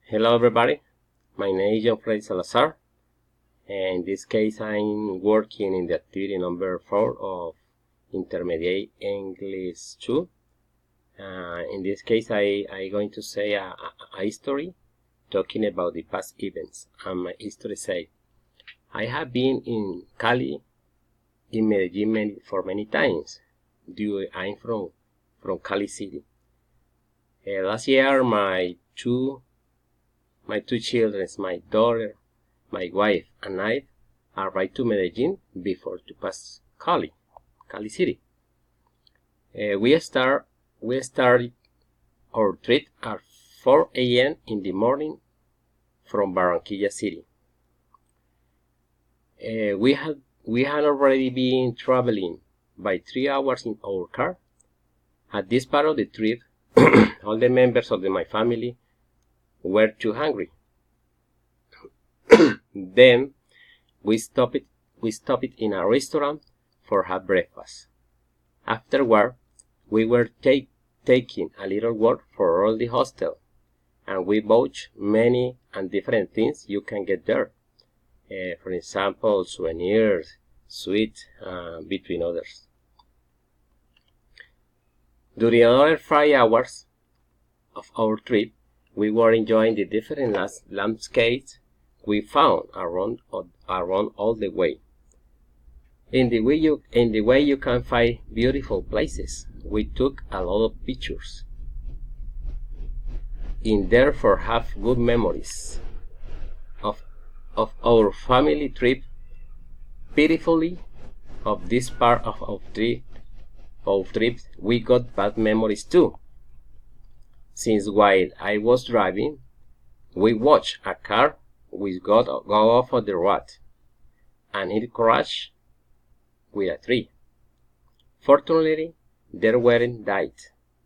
Hello everybody, my name is John Salazar, and in this case I'm working in the activity number 4 of Intermediate English 2. In this case I'm going to say a history talking about the past events, and my history say, I have been in Cali, in Medellin for many times, I'm from Cali City. Last year my two children, my daughter, my wife, and I arrived to Medellin before to pass Cali City. We started our trip at 4 a.m. in the morning from Barranquilla City. We had already been traveling by 3 hours in our car. At this part of the trip, all the members of my family were too hungry. Then we stopped in a restaurant for have breakfast. Afterward, we were taking a little walk for all the hostel, and we bought many and different things you can get there. For example, souvenirs, sweets, between others. During another 5 hours of our trip, we were enjoying the different landscapes we found around all the way. In the way you can find beautiful places, we took a lot of pictures. In therefore have good memories of our family trip. Pitifully, of this part of trip, we got bad memories too. Since while I was driving, we watched a car which go off of the road, and it crashed with a tree. Fortunately, there weren't died,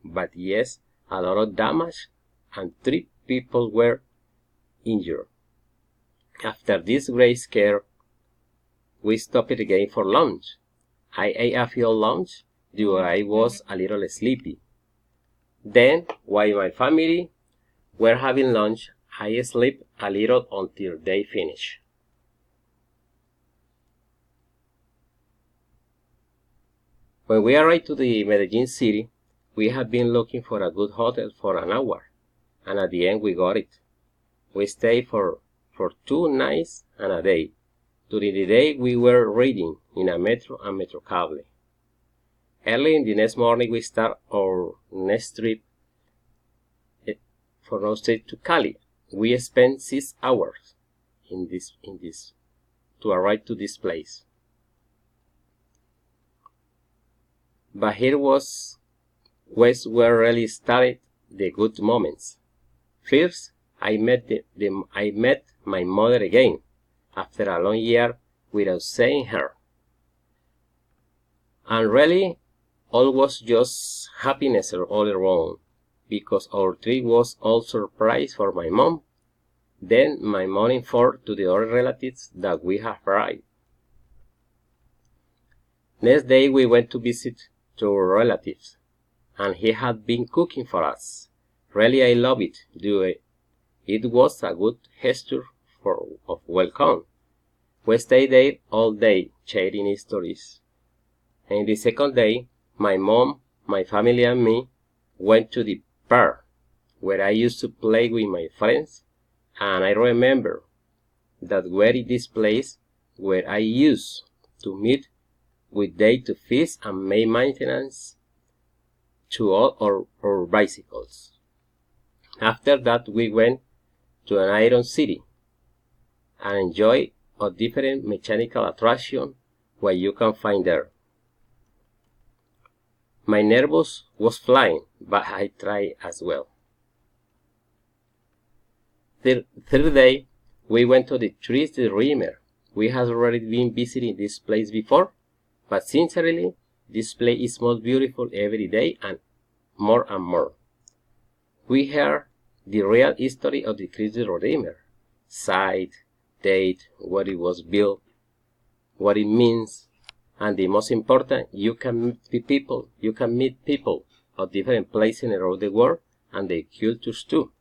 but yes, a lot of damage, and 3 people were injured. After this great scare, we stopped again for lunch. I ate a few lunch, though I was a little sleepy. Then, while my family were having lunch, I slept a little until they finished. When we arrived to the Medellin city, we had been looking for a good hotel for an hour, and at the end we got it. We stayed for 2 nights and a day. During the day we were reading in a metro and metro cable. Early in the next morning we start our next trip to Cali. We spent 6 hours in this to arrive to this place. But here was where really started the good moments. First, I met my mother again after a long year without seeing her, and really all was just happiness all around, because our trip was all surprise for my mom. Then my mom informed to the other relatives that we have arrived. Next day we went to visit to our relatives, and he had been cooking for us. Really I love it, it was a good gesture of welcome. We stayed there all day, sharing stories. And the second day, my mom, my family and me went to the park, where I used to play with my friends, and I remember that were this place where I used to meet with them to fish and make maintenance to all our bicycles. After that we went to an iron city and enjoy a different mechanical attraction what you can find there. My nerves was flying, but I tried as well. Third day, we went to the Teense River. We had already been visiting this place before, but sincerely, this place is most beautiful every day and more. We heard the real history of the Teense River, site, date, where it was built, what it means, and the most important, you can meet people of different places around the world and their cultures too.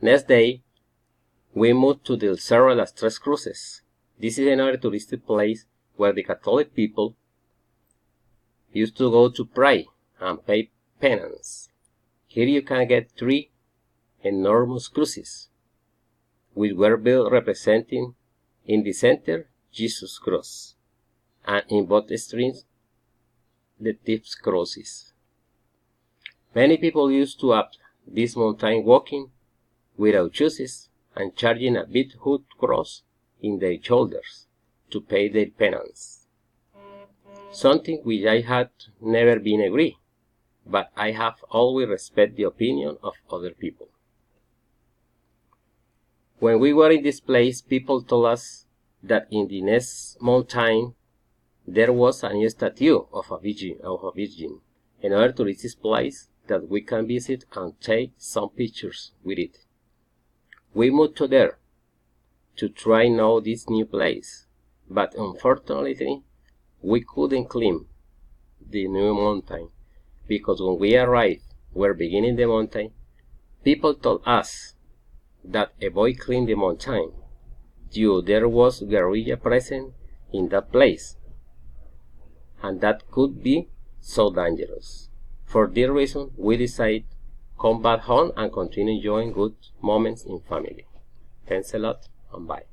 Next day, we moved to the Cerro de las Tres Cruces. This is another touristic place where the Catholic people used to go to pray and pay penance. Here you can get 3 enormous cruces, which were built representing in the center Jesus' cross, and in both extremes the thief's crosses. Many people used to up this mountain walking without shoes and charging a big hood cross in their shoulders to pay their penance. Something which I had never been agree, but I have always respect the opinion of other people. When we were in this place, people told us that in the next mountain there was a new statue of a virgin, another tourist place that we can visit and take some pictures with it. We moved to there to try know this new place, but unfortunately we couldn't climb the new mountain, because when we arrived, we're beginning the mountain, people told us that avoid climb the mountain, due there was guerrilla present in that place, and that could be so dangerous. For this reason, we decided come back home and continue enjoying good moments in family. Thanks a lot, and bye.